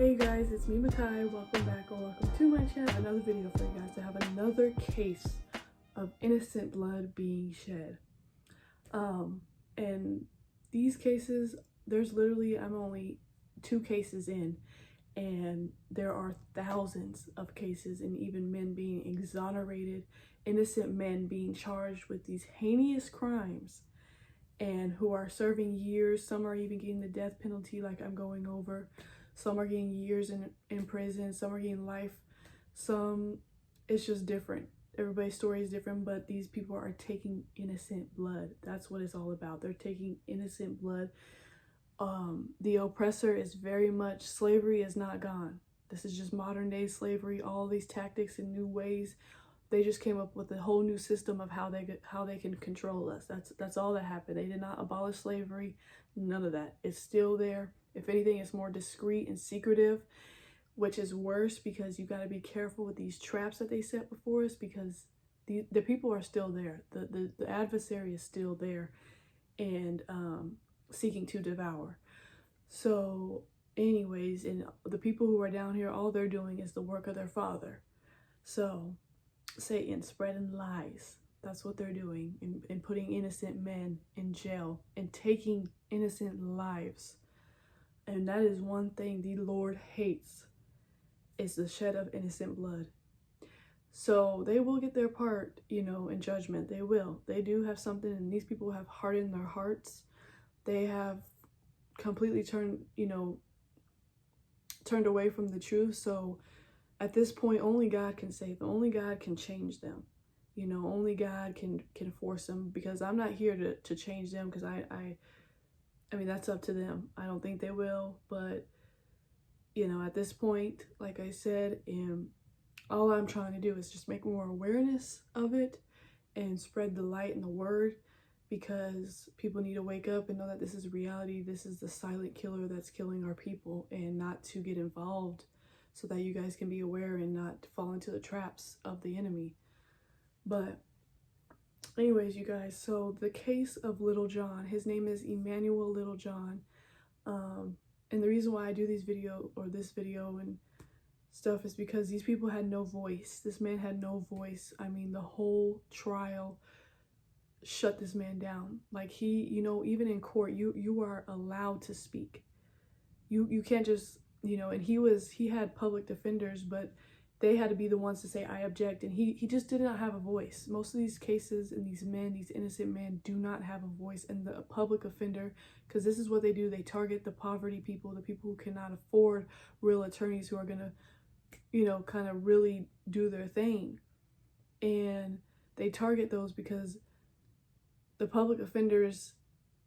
Hey guys, it's me Makai. Welcome back or welcome to my channel. Another video for you guys to have another case of innocent blood being shed. And these cases, there's literally, I'm only 2 cases in, and there are thousands of cases, and even men being exonerated, innocent men being charged with these heinous crimes and who are serving years. Some are even getting the death penalty like I'm going over. Some are getting years in prison. Some are getting life. Some, it's just different. Everybody's story is different, but these people are taking innocent blood. That's what it's all about. They're taking innocent blood. The oppressor is very much, slavery is not gone. This is just modern day slavery. All these tactics and new ways. They just came up with a whole new system of how they can control us. That's all that happened. They did not abolish slavery. None of that. It's still there. If anything, it's more discreet and secretive, which is worse because you got to be careful with these traps that they set before us, because the people are still there. The adversary is still there and seeking to devour. So anyways, and the people who are down here, all they're doing is the work of their father. So Satan spreading lies. That's what they're doing, and putting innocent men in jail and taking innocent lives. And that is one thing the Lord hates, is the shed of innocent blood. So they will get their part, in judgment. They will. They do have something, and these people have hardened their hearts. They have completely turned away from the truth. So at this point, only God can save them. Only God can change them. Only God can force them, because I'm not here to change them, because I mean, that's up to them. I don't think they will, but, at this point, like I said, all I'm trying to do is just make more awareness of it and spread the light and the word, because people need to wake up and know that this is reality. This is the silent killer that's killing our people, and not to get involved, so that you guys can be aware and not fall into the traps of the enemy. But anyways, you guys, so the case of Littlejohn, his name is Emmanuel Littlejohn. And the reason why I do this video and stuff is because these people had no voice. This man had no voice. I mean, the whole trial shut this man down. Like, he, even in court, you are allowed to speak. You can't just, and he had public defenders, but they had to be the ones to say, I object. And he just did not have a voice. Most of these cases and these innocent men do not have a voice. And the public offender, because this is what they do, they target the poverty people, the people who cannot afford real attorneys, who are going to, kind of really do their thing. And they target those because the public offenders,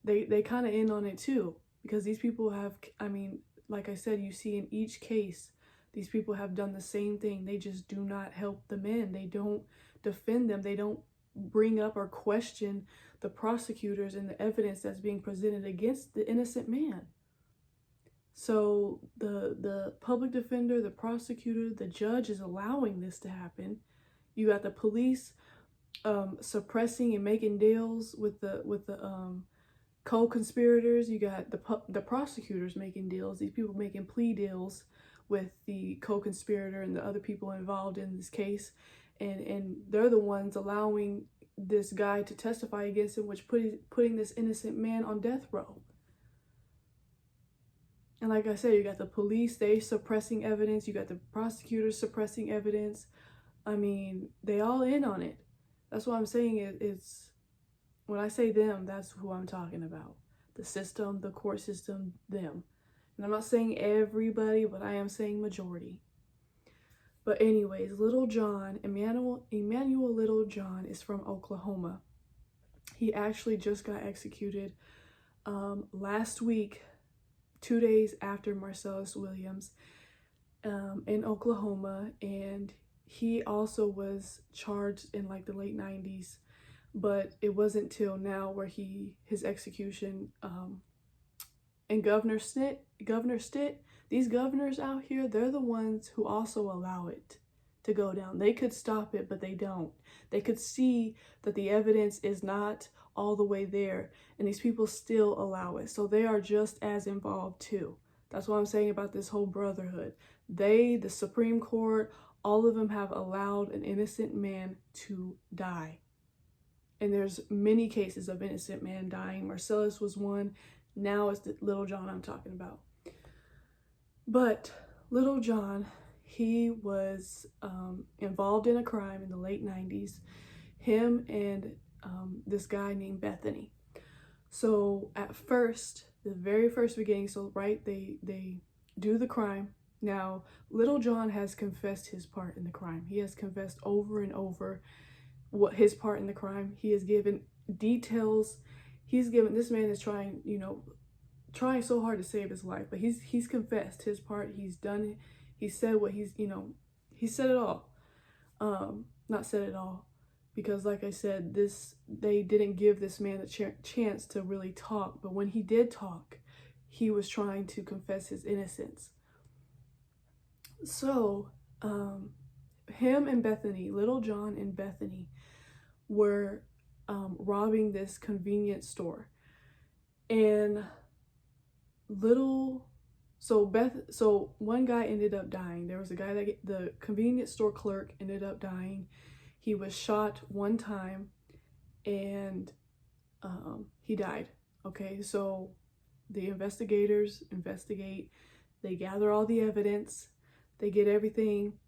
they kind of in on it too. Because these people have, I mean, like I said, you see in each case, these people have done the same thing. They just do not help the men. They don't defend them. They don't bring up or question the prosecutors and the evidence that's being presented against the innocent man. So the public defender, the prosecutor, the judge is allowing this to happen. You got the police suppressing and making deals with the co-conspirators. You got the prosecutors making deals. These people making plea deals with the co-conspirator and the other people involved in this case, and they're the ones allowing this guy to testify against him, which putting this innocent man on death row. And like I said, you got the police, they suppressing evidence. You got the prosecutors suppressing evidence. I mean, they all in on it. That's what I'm saying. It's when I say them, that's who I'm talking about. The system, the court system, them. And I'm not saying everybody, but I am saying majority. But anyways, Littlejohn, Emmanuel Littlejohn is from Oklahoma. He actually just got executed last week, 2 days after Marcellus Williams, in Oklahoma. And he also was charged in like the late 90s, but it wasn't till now where his execution, and Governor Stitt, these governors out here, they're the ones who also allow it to go down. They could stop it, but they don't. They could see that the evidence is not all the way there, and these people still allow it. So they are just as involved too. That's what I'm saying about this whole brotherhood. They, the Supreme Court, all of them have allowed an innocent man to die. And there's many cases of innocent man dying. Marcellus was one. Now it's the Littlejohn I'm talking about. But Littlejohn, he was involved in a crime in the late 90s. Him and this guy named Bethany. So at first, the very first beginning, so right, they do the crime. Now, Littlejohn has confessed his part in the crime. He has confessed over and over what his part in the crime. He has given details. This man is trying, trying so hard to save his life, but he's confessed his part. He's done it. He said what he said it all. Not said it all, because like I said, they didn't give this man a chance to really talk. But when he did talk, he was trying to confess his innocence. So, him and Bethany, Littlejohn and Bethany, were robbing this convenience store, and so one guy ended up dying. There was a guy the convenience store clerk ended up dying. He was shot one time, and he died. Okay, so the investigators investigate. They gather all the evidence. They get everything,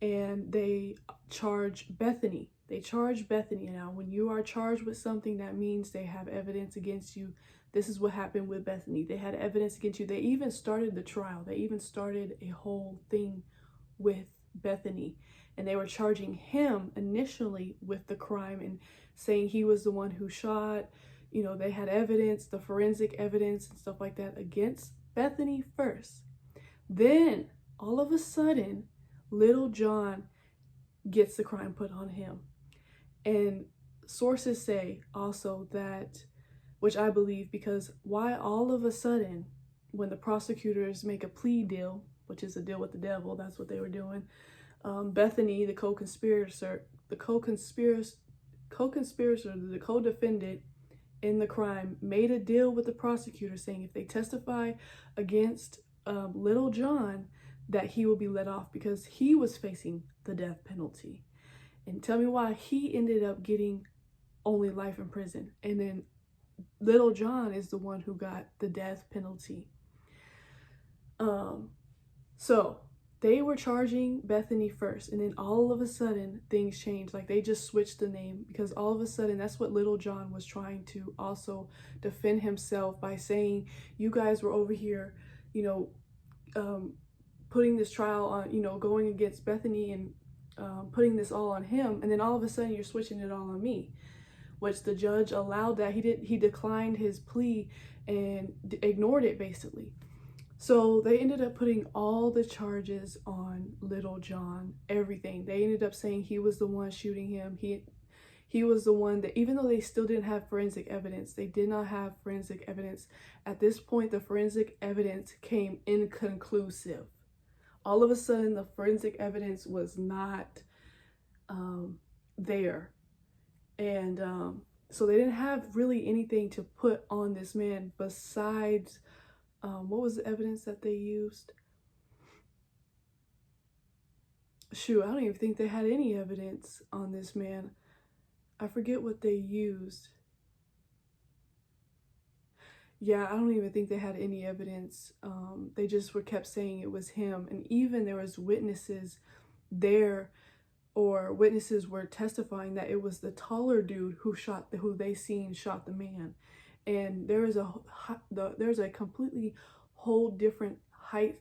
and they charge Bethany. Now, when you are charged with something, that means they have evidence against you. This is what happened with Bethany. They had evidence against you. They even started the trial. They even started a whole thing with Bethany. And they were charging him initially with the crime and saying he was the one who shot. They had evidence, the forensic evidence and stuff like that against Bethany first. Then, all of a sudden, Littlejohn gets the crime put on him. And sources say also that, which I believe, because why all of a sudden, when the prosecutors make a plea deal, which is a deal with the devil, that's what they were doing, Bethany, the co-conspirator, the co-defendant in the crime, made a deal with the prosecutor saying if they testify against Littlejohn, that he will be let off because he was facing the death penalty. And tell me why he ended up getting only life in prison. And then Littlejohn is the one who got the death penalty. So they were charging Bethany first, and then all of a sudden things changed. Like, they just switched the name, because all of a sudden that's what Littlejohn was trying to also defend himself by saying, you guys were over here, putting this trial on, going against Bethany and putting this all on him, and then all of a sudden you're switching it all on me, which the judge allowed that. He declined his plea and ignored it, basically. So they ended up putting all the charges on Littlejohn, everything. They ended up saying he was the one shooting him. He was the one that, even though they still didn't have forensic evidence, they did not have forensic evidence. At this point, the forensic evidence came inconclusive. All of a sudden, the forensic evidence was not there. And so they didn't have really anything to put on this man besides, what was the evidence that they used? Shoot, I don't even think they had any evidence on this man. I forget what they used. Yeah, I don't even think they had any evidence. They just kept saying it was him. And even there was witnesses there, or witnesses were testifying that it was the taller dude who they seen shot the man. And there's a completely whole different height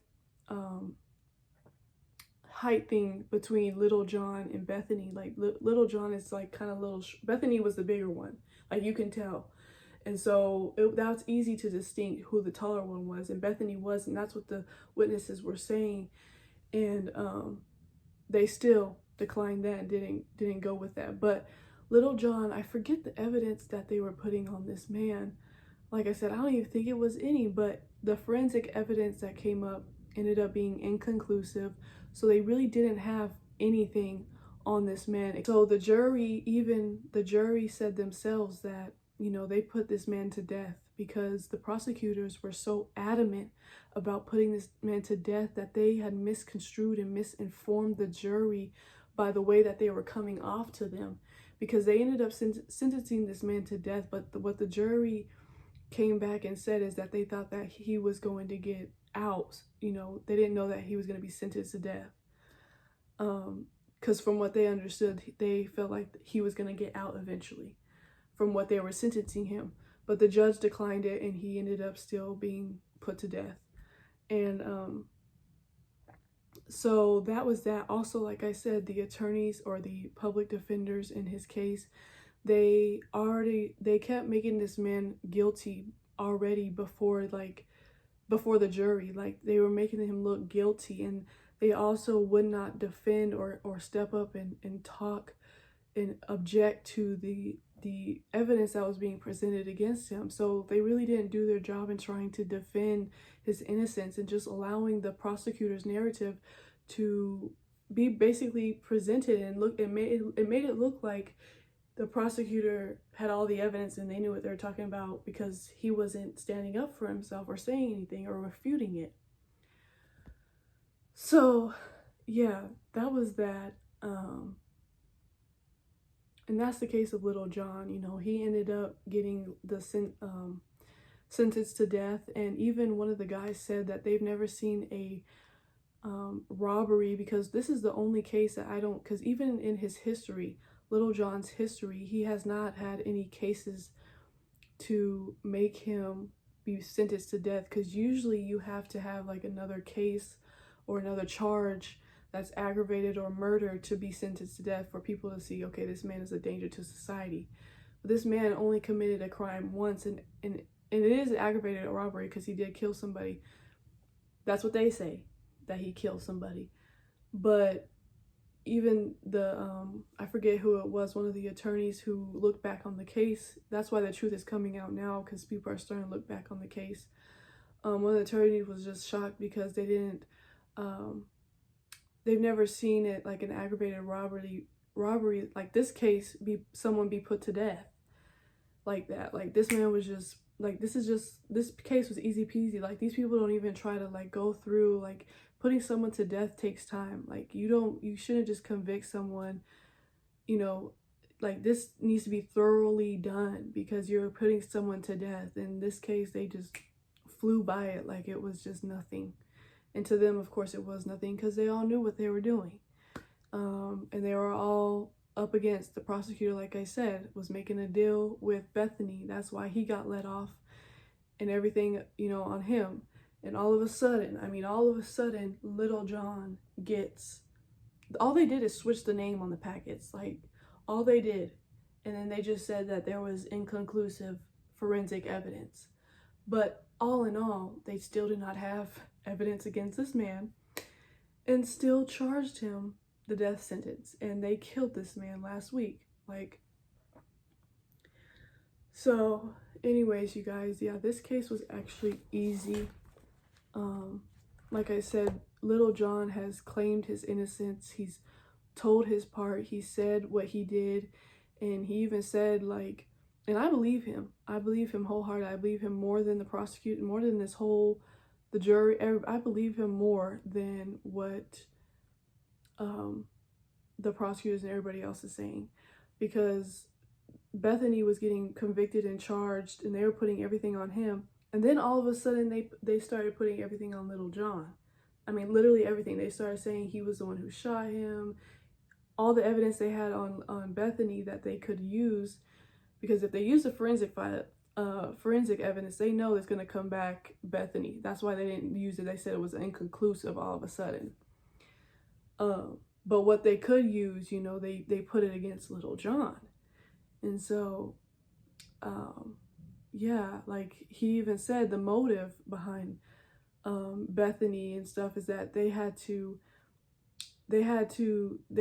thing between Littlejohn and Bethany. Like, Littlejohn is like kind of little. Bethany was the bigger one, like, you can tell. And so that's easy to distinct who the taller one was, and Bethany wasn't. That's what the witnesses were saying. And they still declined that and didn't go with that. But Littlejohn, I forget the evidence that they were putting on this man. Like I said, I don't even think it was any, but the forensic evidence that came up ended up being inconclusive. So they really didn't have anything on this man. So the jury said themselves that, they put this man to death because the prosecutors were so adamant about putting this man to death that they had misconstrued and misinformed the jury by the way that they were coming off to them, because they ended up sentencing this man to death. But what the jury came back and said is that they thought that he was going to get out. You know, they didn't know that he was going to be sentenced to death. Because from what they understood, they felt like he was going to get out eventually from what they were sentencing him. But the judge declined it, and he ended up still being put to death. And so that was that. Also, like I said, the attorneys or the public defenders in his case, they kept making this man guilty already before the jury. Like, they were making him look guilty, and they also would not defend or step up and talk and object to the evidence that was being presented against him. So they really didn't do their job in trying to defend his innocence, and just allowing the prosecutor's narrative to be basically presented and it made it look like the prosecutor had all the evidence and they knew what they were talking about, because he wasn't standing up for himself or saying anything or refuting it. So yeah, that was that. And that's the case of Littlejohn. You know, he ended up getting the sentenced to death. And even one of the guys said that they've never seen a robbery, because this is the only case that because even in his history, Littlejohn's history, he has not had any cases to make him be sentenced to death, because usually you have to have like another case or another charge that's aggravated or murder to be sentenced to death, for people to see, okay, this man is a danger to society. But this man only committed a crime once, and it is aggravated robbery because he did kill somebody. That's what they say, that he killed somebody. But even I forget who it was, one of the attorneys who looked back on the case, that's why the truth is coming out now, because people are starting to look back on the case. One of the attorneys was just shocked because they've never seen it like an aggravated robbery like this case, someone be put to death like that. Like, this man was just like, this case was easy peasy. Like, these people don't even try to like go through, like, putting someone to death takes time. Like, you shouldn't just convict someone, you know, like, this needs to be thoroughly done, because you're putting someone to death. In this case, they just flew by it like it was just nothing. And to them, of course, it was nothing, because they all knew what they were doing. And they were all up against the prosecutor, like I said, was making a deal with Bethany. That's why he got let off and everything, you know, on him. And all of a sudden, Littlejohn gets, all they did is switch the name on the packets. Like, all they did. And then they just said that there was inconclusive forensic evidence. But all in all, they still did not have evidence against this man, and still charged him the death sentence. And they killed this man last week. Like, so anyways, you guys, yeah, this case was actually easy. Like I said, Littlejohn has claimed his innocence. He's told his part. He said what he did, and he even said, like, and I believe him. I believe him wholeheartedly. I believe him more than the prosecutor, more than the jury. I believe him more than what the prosecutors and everybody else is saying, because Bethany was getting convicted and charged, and they were putting everything on him. And then all of a sudden, they started putting everything on Littlejohn. I mean, literally everything. They started saying he was the one who shot him. All the evidence they had on Bethany that they could use, because if they use the forensic evidence, they know it's going to come back Bethany. That's why they didn't use it. They said it was inconclusive all of a sudden. But what they could use, you know, they put it against Littlejohn. And so, yeah, like, he even said the motive behind Bethany and stuff is that they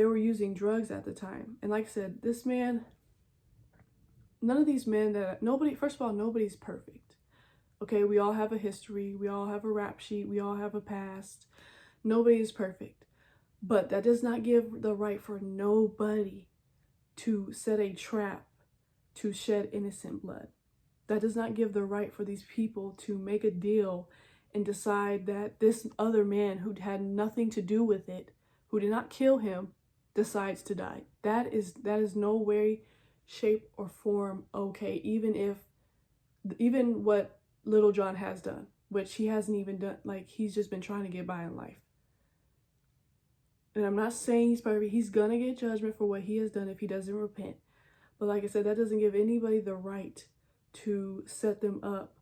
were using drugs at the time. And like I said, this man, none of these men first of all, nobody's perfect. Okay, we all have a history, we all have a rap sheet, we all have a past. Nobody is perfect. But that does not give the right for nobody to set a trap to shed innocent blood. That does not give the right for these people to make a deal and decide that this other man who had nothing to do with it, who did not kill him, decides to die. That is no way, shape, or form okay. Even what Littlejohn has done, which he hasn't even done, like, he's just been trying to get by in life. And I'm not saying he's perfect. He's gonna get judgment for what he has done if he doesn't repent. But like I said, that doesn't give anybody the right to set them up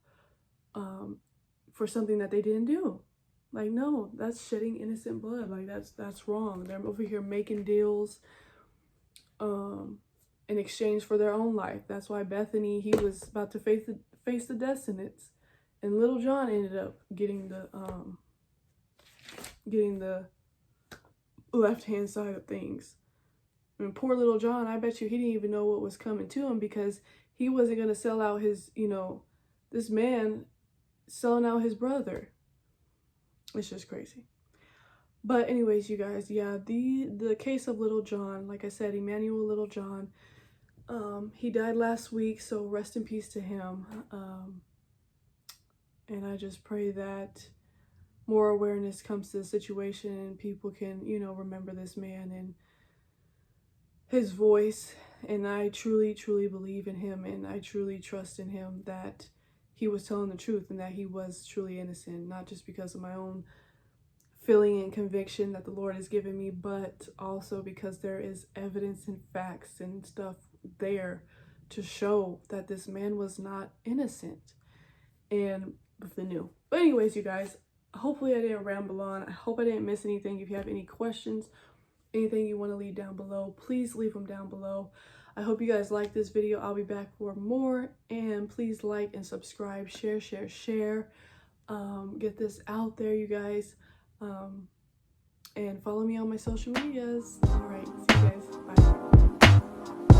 for something that they didn't do. Like, no, that's shedding innocent blood. Like, that's wrong. They're over here making deals in exchange for their own life. That's why Bethany, he was about to face the death sentence, and Littlejohn ended up getting the left-hand side of things. I mean, poor Littlejohn, I bet you he didn't even know what was coming to him, because he wasn't going to sell out his, this man selling out his brother. It's just crazy. But anyways, you guys, yeah, the case of Littlejohn, like I said, Emmanuel Littlejohn, he died last week, so rest in peace to him. And I just pray that more awareness comes to the situation and people can, remember this man and his voice. And I truly, truly believe in him, and I truly trust in him that he was telling the truth and that he was truly innocent, not just because of my own feeling and conviction that the Lord has given me, but also because there is evidence and facts and stuff there to show that this man was not innocent. And if they knew. But anyways, you guys, hopefully I didn't ramble on. I hope I didn't miss anything. If you have any questions, anything you want to leave down below, please leave them down below. I hope you guys like this video. I'll be back for more, and please like and subscribe, share. Get this out there, you guys. And follow me on my social medias. All right, see you guys. Bye.